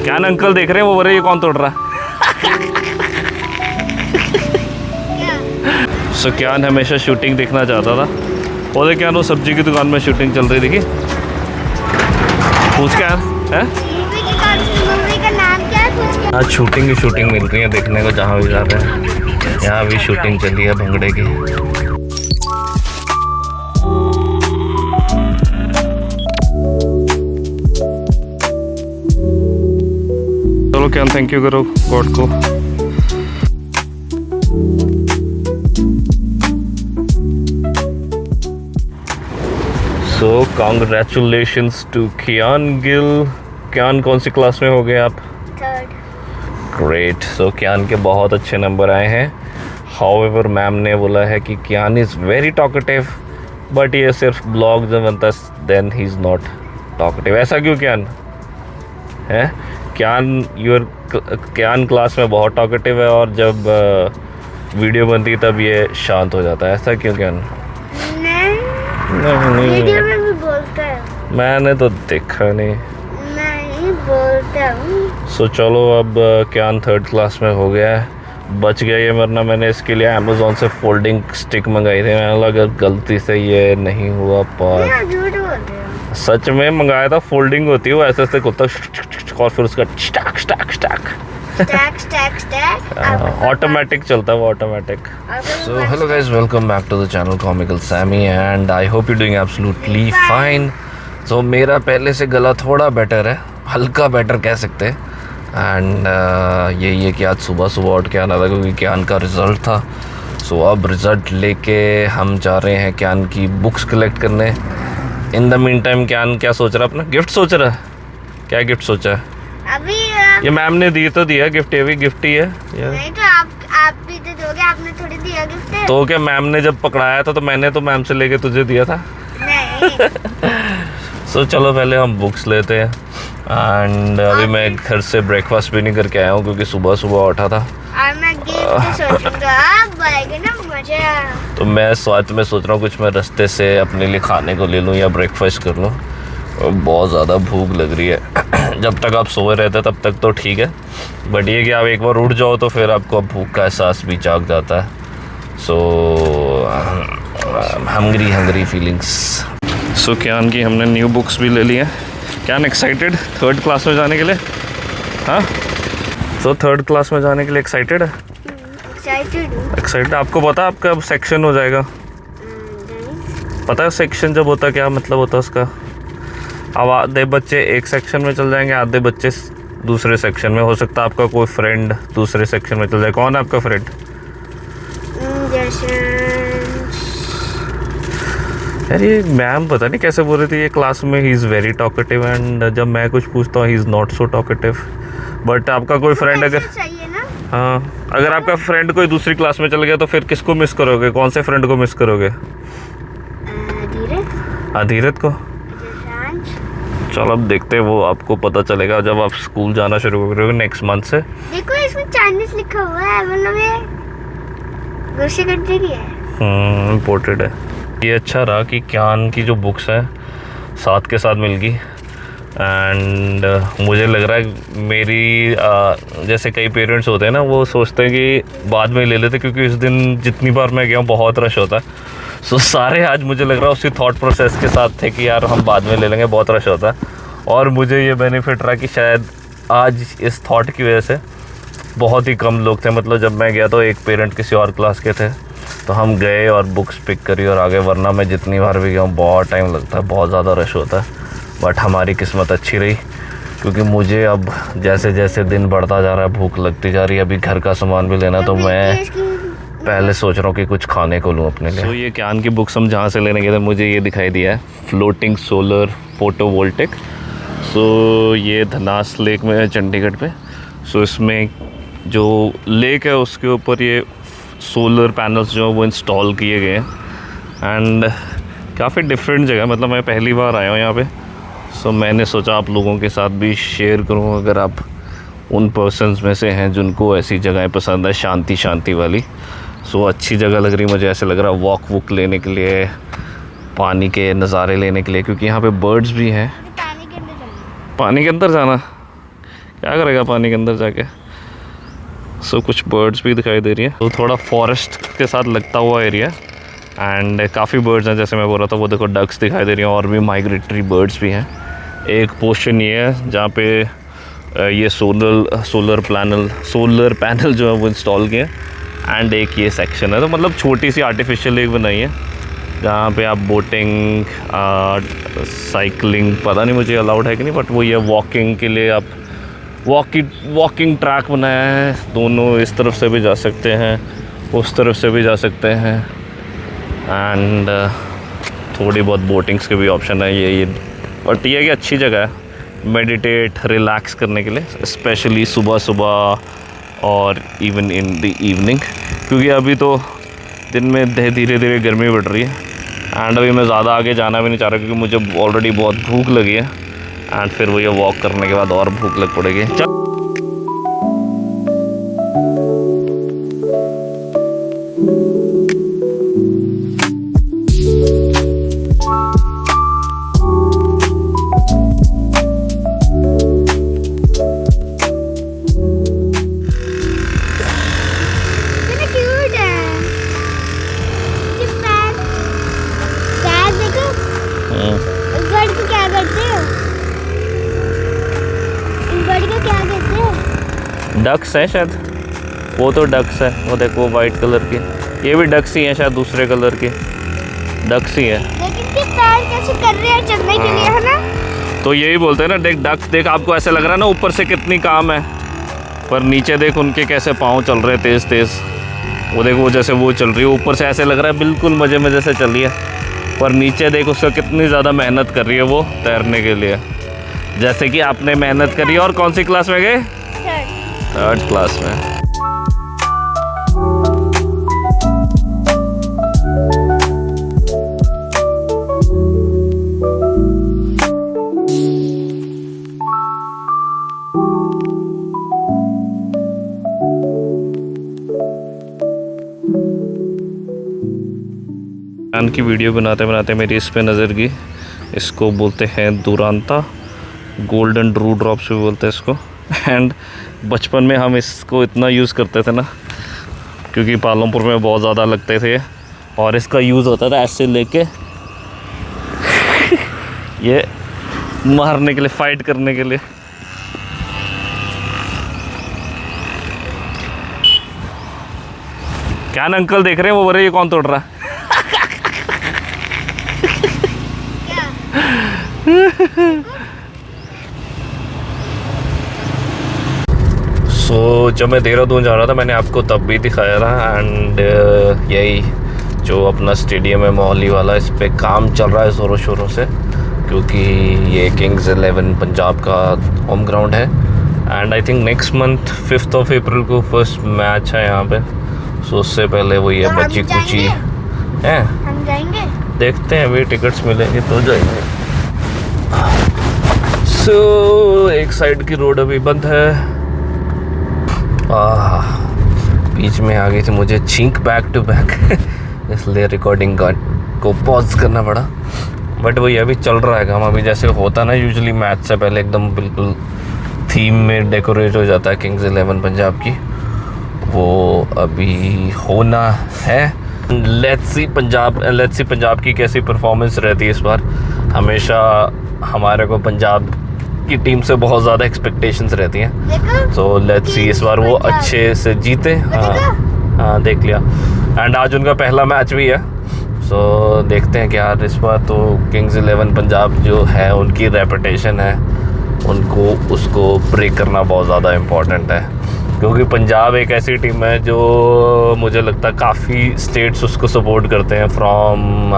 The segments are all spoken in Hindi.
क्या अंकल देख रहे हैं वो बोल रहे ये कौन तोड़ रहा सो क्या हमेशा शूटिंग देखना चाहता था। बोले क्या वो सब्जी की दुकान में शूटिंग चल रही थी। पूछ क्या है मूवी का नाम क्या है कुछ? आज शूटिंग की शूटिंग मिल रही है देखने को जहाँ भी जा रहे हैं। यहाँ भी शूटिंग चली है भंगड़े की। चलो क्या थैंक यू करो गॉड को। सो कॉन्ग्रेचुलेशंस टू कियान गिल। कियान कौन सी क्लास में हो गए आप? थर्ड। ग्रेट। सो कियान के बहुत अच्छे नंबर आए हैं। हाउएवर मैम ने बोला है कि Kiyaan is very talkative but ये सिर्फ ब्लॉग जब बनता है then he is not talkative. ऐसा क्यों कियान है? कियान क्लास में बहुत टॉकेटिव है और जब वीडियो बनती है तब ये शांत हो जाता है। ऐसा क्यों कियान? नहीं वीडियो में भी बोलता है। मैंने तो देखा नहीं। नहीं बोलता हूँ। सो चलो अब कियान थर्ड क्लास में हो गया है। बच गया ये, वरना मैंने इसके लिए अमेज़ॉन से फोल्डिंग स्टिक मंगाई थी। मैंने लगा गलती से ये नहीं हुआ पास। झूठ बोल रहे हो। सच में मंगाया था। फोल्डिंग होती है वो ऐसे ऐसे कुत्ता और फिर उसका स्टैक स्टैक स्टैक ऑटोमेटिक चलता है वो automatic. So hello guys, welcome back to the channel comical Sammy and I hope you doing absolutely fine. तो मेरा पहले से गला थोड़ा बेटर है, हल्का बेटर कह सकते हैं। एंड यही है कि आज सुबह सुबह उठ के आना था क्योंकि कियान का रिज़ल्ट था। सो अब रिज़ल्ट लेके हम जा रहे हैं कियान की बुक्स कलेक्ट करने। इन द मीन टाइम कियान क्या सोच रहा है? अपना गिफ्ट सोच रहा है। क्या गिफ्ट सोचा है? अभी ये मैम ने दी तो दिया गिफ्ट, ये भी गिफ्ट ही है। नहीं तो आप भी तो दोगे, आपने थोड़ी दिया गिफ्ट। तो क्या मैम ने जब पकड़ाया था तो मैंने तो मैम से लेके तुझे दिया था। नहीं। सो चलो पहले हम बुक्स लेते हैं। एंड अभी मैं घर से ब्रेकफास्ट भी नहीं करके आया हूँ क्योंकि सुबह सुबह उठा था। और मैं गिफ्ट सोचूंगा आप बोलेंगे ना मुझे। तो मैं साथ में सोच रहा हूँ कुछ मैं रास्ते से अपने लिए खाने को ले लूँ या ब्रेकफास्ट कर लूँ। बहुत ज़्यादा भूख लग रही है। जब तक आप सोए रहते तब तक तो ठीक है, बट ये कि आप एक बार उठ जाओ तो फिर आपको भूख का एहसास भी जाग जाता है। So hungry feelings. सो कियान की हमने न्यू बुक्स भी ले ली हैं। कियान एक्साइटेड थर्ड क्लास में जाने के लिए? हाँ, सो थर्ड क्लास में जाने के लिए एक्साइटेड है? एक्साइटेड। आपको पता है आपका अब सेक्शन हो जाएगा? पता है सेक्शन जब होता क्या मतलब होता है उसका? अब आधे बच्चे एक सेक्शन में चल जाएंगे, आधे बच्चे दूसरे सेक्शन में। हो सकता है आपका कोई फ्रेंड दूसरे सेक्शन में चल जाए। कौन है आपका फ्रेंड? यार ये मैम पता नहीं कैसे बोल रही थी ये क्लास में he is very talkative and जब मैं कुछ पूछता हूँ ही is not so talkative. But आपका कोई फ्रेंड अगर हाँ, अगर आपका फ्रेंड कोई दूसरी क्लास में चल गया तो फिर किसको मिस करोगे? कौन से फ्रेंड को मिस करोगे? धीरज को। चलो अब देखते हैं, वो आपको पता चलेगा जब आप स्कूल जाना शुरू करोगे नेक्स्ट मंथ से। देखो इसमें चाइनीज लिखा हुआ है, मतलब ये दूसरी कंट्री की है। इम्पोर्टेड है। ये अच्छा रहा कि कियान की जो बुक्स हैं साथ के साथ मिल गई। एंड मुझे लग रहा है मेरी जैसे कई पेरेंट्स होते हैं ना, वो सोचते हैं कि बाद में ले लेते क्योंकि इस दिन जितनी बार मैं गया हूँ बहुत रश होता है। सो सारे आज मुझे लग रहा है उसी थॉट प्रोसेस के साथ थे कि यार हम बाद में ले लेंगे, बहुत रश होता है। और मुझे ये बेनिफिट रहा कि शायद आज इस थॉट की वजह से बहुत ही कम लोग थे। मतलब जब मैं गया तो एक पेरेंट किसी और क्लास के थे तो हम गए और बुक्स पिक करी और आगे। वरना मैं जितनी बार भी गया हूँ बहुत टाइम लगता है, बहुत ज़्यादा रश होता है। बट हमारी किस्मत अच्छी रही क्योंकि मुझे अब जैसे जैसे दिन बढ़ता जा रहा है भूख लगती जा रही है। अभी घर का सामान भी लेना तो मैं पहले सोच रहा हूँ कि कुछ खाने को लूँ अपने लिए। तो ये कियान की बुक्स हम जहाँ से लेने गए थे मुझे ये दिखाई दिया है, फ्लोटिंग सोलर फोटोवोल्टिक। सो ये धनास लेक में है चंडीगढ़ पे। सो इसमें जो लेक है उसके ऊपर ये सोलर पैनल्स जो वो इंस्टॉल किए गए हैं। एंड काफ़ी डिफरेंट जगह, मतलब मैं पहली बार आया हूँ यहाँ पे। सो मैंने सोचा आप लोगों के साथ भी शेयर करूँ अगर आप उन पर्सन्स में से हैं जिनको ऐसी जगहें पसंद है, शांति वाली। सो अच्छी जगह लग रही मुझे। ऐसे लग रहा है वॉक लेने के लिए, पानी के नज़ारे लेने के लिए, क्योंकि यहाँ पे बर्ड्स भी हैं। पानी के अंदर जाना। क्या करेगा पानी के अंदर जाके। सो कुछ बर्ड्स भी दिखाई दे रही है, तो थोड़ा फॉरेस्ट के साथ लगता हुआ एरिया एंड काफ़ी बर्ड्स हैं। जैसे मैं बोल रहा था, वो देखो डक्स दिखाई दे रही हैं और भी माइग्रेटरी बर्ड्स भी हैं। एक पोर्शन ये है जहाँ पे ये सोलर पैनल जो है वो इंस्टॉल किए हैं एंड एक ये सेक्शन है। तो मतलब छोटी सी आर्टिफिशियल लेक बनाई है जहाँ पे आप बोटिंग, साइकिलिंग, पता नहीं मुझे अलाउड है कि नहीं, बट वो ये वॉकिंग के लिए आप वॉकिंग ट्रैक बनाया है। दोनों इस तरफ से भी जा सकते हैं, उस तरफ से भी जा सकते हैं एंड थोड़ी बहुत बोटिंग्स के भी ऑप्शन है। ये बट ये कि अच्छी जगह है मेडिटेट, रिलैक्स करने के लिए, स्पेशली सुबह और इवन इन द इवनिंग, क्योंकि अभी तो दिन में धीरे धीरे गर्मी बढ़ रही है एंड अभी मैं ज़्यादा आगे जाना भी नहीं चाह रहा क्योंकि मुझे ऑलरेडी बहुत भूख लगी है एंड फिर वो ये वॉक करने के बाद और भूख लग पड़ेगी। डक्स है शायद, वो तो डक्स है, वो देखो वाइट कलर के, ये भी डक्स ही हैं शायद, दूसरे कलर के डक्स ही है। लेकिन ये पैर कैसे कर रहे हैं चलने के लिए, है ना? तो यही बोलते हैं ना, देख डक्स देख, आपको ऐसे लग रहा है ना ऊपर से कितनी काम है, पर नीचे देख उनके कैसे पाँव चल रहे हैं तेज़ तेज़। वो देखो वो जैसे वो चल रही है, ऊपर से ऐसे लग रहा है बिल्कुल मज़े मज़े से चल रही है, पर नीचे देख उसका कितनी ज़्यादा मेहनत कर रही है वो तैरने के लिए, जैसे कि आपने मेहनत करी। और कौन सी क्लास में गए? थर्ड क्लास में। चांद की वीडियो बनाते बनाते मेरी इस पे नज़र गई। इसको बोलते हैं दुरांता, गोल्डन ड्रू ड्रॉप्स भी बोलते हैं इसको। एंड बचपन में हम इसको इतना यूज़ करते थे ना, क्योंकि पालमपुर में बहुत ज़्यादा लगते थे और इसका यूज़ होता था ऐसे लेके ये मारने के लिए, फाइट करने के लिए। क्या ना अंकल देख रहे हैं, वो बोल रहे ये कौन तोड़ रहा है। सो जब मैं देहरादून जा रहा था मैंने आपको तब भी दिखाया था एंड यही जो अपना स्टेडियम है मोहाली वाला, इस पे काम चल रहा है ज़ोरों शोरों से, क्योंकि ये किंग्स 11 पंजाब का होम ग्राउंड है and I think next month 5 अप्रैल को फर्स्ट मैच है यहाँ पे। सो उससे पहले वो ये बची कुची है, हम जाएंगे, देखते हैं अभी टिकट्स मिलेंगे तो जाएंगे। सो एक साइड की रोड अभी बंद है। बीच में आ गई थी मुझे छींक बैक टू बैक इसलिए रिकॉर्डिंग को पॉज करना पड़ा, बट वही अभी चल रहा है काम। अभी जैसे होता ना यूजुअली मैच से पहले एकदम बिल्कुल थीम में डेकोरेट हो जाता है किंग्स 11 पंजाब की, वो अभी होना है। लेट्स सी पंजाब की कैसी परफॉर्मेंस रहती है इस बार। हमेशा हमारे को पंजाब की टीम से बहुत ज़्यादा एक्सपेक्टेशंस रहती हैं, सो लेट्स सी इस बार वो अच्छे से जीते। हाँ देख लिया एंड आज उनका पहला मैच भी है, सो देखते हैं क्या इस बार। तो किंग्स 11 पंजाब जो है उनकी रेपुटेशन है, उनको उसको ब्रेक करना बहुत ज़्यादा इम्पोर्टेंट है, क्योंकि पंजाब एक ऐसी टीम है जो मुझे लगता है काफ़ी स्टेट्स उसको सपोर्ट करते हैं, from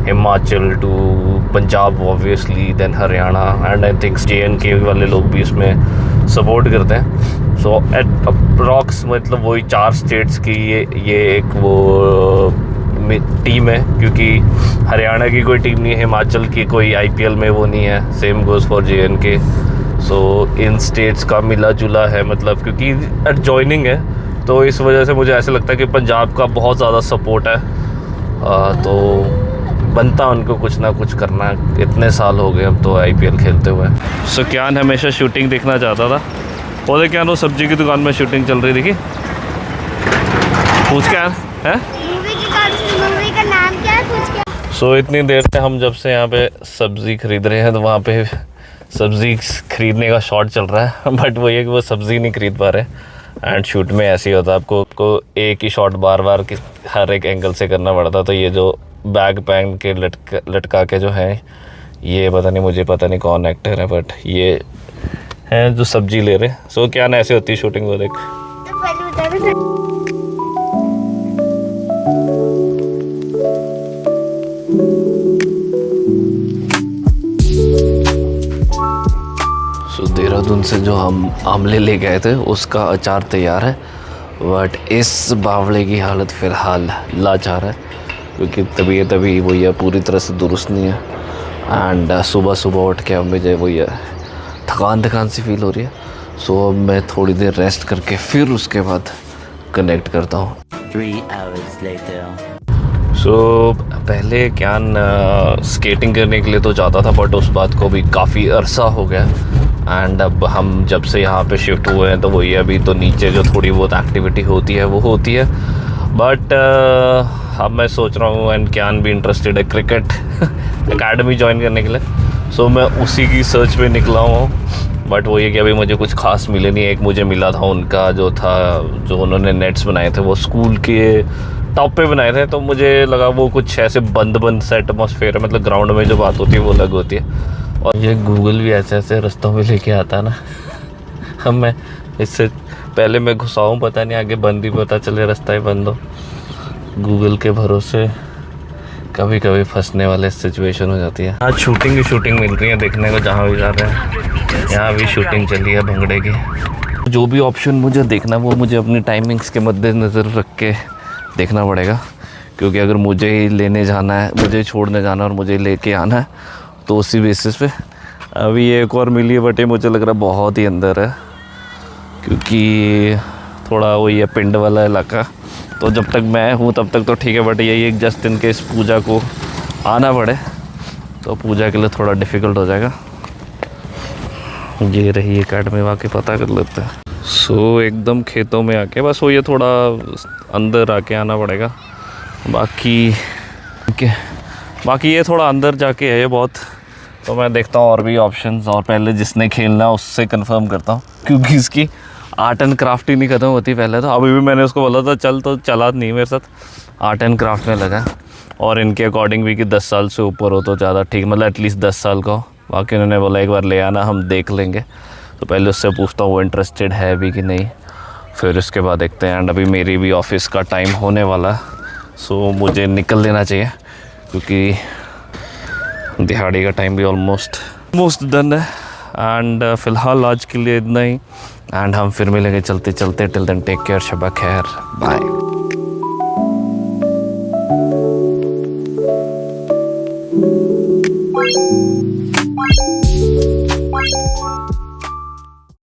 Himachal to Punjab obviously, then Haryana and I think JNK वाले लोग भी इसमें सपोर्ट करते हैं। सो एट अप्रॉक्स मतलब वही 4 स्टेट्स की ये एक वो टीम है, क्योंकि हरियाणा की कोई टीम नहीं है, हिमाचल की कोई IPL में वो नहीं है, same goes for JNK। So in states का मिला जुला है, मतलब क्योंकि एडजॉइनिंग है, तो इस वजह से मुझे ऐसा लगता है कि पंजाब का बहुत ज़्यादा सपोर्ट है। तो बनता उनको कुछ ना कुछ करना। इतने साल हो गए अब तो IPL खेलते हुए। सो क्यान हमेशा शूटिंग देखना चाहता था। बोले क्या वो सब्जी की दुकान में शूटिंग चल रही थी। पूछ क्या है मूवी का नाम क्या है पूछ के। सो इतनी देर से हम जब से यहाँ पे सब्ज़ी खरीद रहे हैं तो वहाँ पे सब्ज़ी खरीदने का शॉट चल रहा है बट वो ये कि वो सब्ज़ी नहीं खरीद पा रहे। एंड शूट में ऐसे ही होता है, आपको एक ही शॉट बार बार हर एक एंगल से करना पड़ता। तो ये जो बैग पहन के लटका के जो है, ये पता नहीं कौन एक्टर है, बट ये है जो सब्जी ले रहे। सो क्या ना ऐसे होती है शूटिंग, वो देख। तो पहले बता दो। सो देहरादून से जो हम आमले ले गए थे उसका अचार तैयार है, बट इस बावले की हालत फ़िलहाल लाचार है क्योंकि तबीयत अभी वही है, पूरी तरह से दुरुस्त नहीं है। एंड सुबह सुबह उठ के अब मुझे वही है थकान सी फील हो रही है। सो अब मैं थोड़ी देर रेस्ट करके फिर उसके बाद कनेक्ट करता हूँ। 3 hours later. सो पहले क्यान स्केटिंग करने के लिए तो जाता था, बट उस बात को भी काफ़ी अरसा हो गया। एंड अब हम जब से यहाँ पे शिफ्ट हुए हैं तो वही अभी तो नीचे जो थोड़ी बहुत एक्टिविटी होती है वो होती है, बट अब मैं सोच रहा हूँ एंड क्यान भी इंटरेस्टेड है क्रिकेट एकेडमी ज्वाइन करने के लिए। सो मैं उसी की सर्च पे निकला हूँ, बट वो ये कि अभी मुझे कुछ खास मिले नहीं। एक मुझे मिला था उनका जो उन्होंने नेट्स बनाए थे वो स्कूल के टॉप पे बनाए थे, तो मुझे लगा वो कुछ ऐसे बंद सा एटमॉस्फेयर है, मतलब ग्राउंड में जो बात होती है वो अलग होती है। और ये गूगल भी ऐसे रास्तों में लेके आता है ना हम मैं इससे पहले मैं घुसाऊँ पता नहीं आगे बंद ही पता चले रास्ता ही बंद हो। गूगल के भरोसे कभी कभी फंसने वाले सिचुएशन हो जाती है। आज शूटिंग मिल रही है देखने को, जहाँ भी जा रहे हैं यहाँ भी शूटिंग चली है भंगड़े की। जो भी ऑप्शन मुझे देखना वो मुझे अपनी टाइमिंग्स के मद्देनज़र रख के देखना पड़ेगा, क्योंकि अगर मुझे ही लेने जाना है, मुझे छोड़ने जाना है और मुझे लेके आना है तो उसी बेसिस पे। अभी एक और मिली है बट ये मुझे लग रहा है बहुत ही अंदर है, क्योंकि थोड़ा वही है पिंड वाला इलाका। तो जब तक मैं हूँ तब तक तो ठीक है, बट यही एक जस्ट इन केस पूजा को आना पड़े तो पूजा के लिए थोड़ा डिफ़िकल्ट हो जाएगा। ये रही एकेडमी, वाकई पता कर लेते हैं। सो एकदम खेतों में आके बस वो ये थोड़ा अंदर आके आना पड़ेगा। बाकी ये थोड़ा अंदर जाके है ये बहुत। तो मैं देखता हूँ और भी ऑप्शंस, और पहले जिसने खेलना है उससे कंफर्म करता हूँ, क्योंकि इसकी आर्ट एंड क्राफ्ट ही नहीं ख़त्म होती पहले तो। अभी भी मैंने उसको बोला था चल, तो चला नहीं मेरे साथ, आर्ट एंड क्राफ्ट में लगा। और इनके अकॉर्डिंग भी कि 10 साल से ऊपर हो तो ज़्यादा ठीक, मतलब एटलीस्ट 10 साल का हो। बाकी उन्होंने बोला एक बार ले आना, हम देख लेंगे। तो पहले उससे पूछता हूँ वो इंटरेस्टेड है भी कि नहीं, फिर उसके बाद देखते हैं। एंड अभी मेरी भी ऑफिस का टाइम होने वाला, सो मुझे निकल लेना चाहिए क्योंकि दिहाड़ी का टाइम भी ऑलमोस्ट डन है। एंड फ़िलहाल आज के लिए इतना ही, एंड हम फिर मिलेंगे चलते चलते। Till then take care, Shaba खैर, बाय।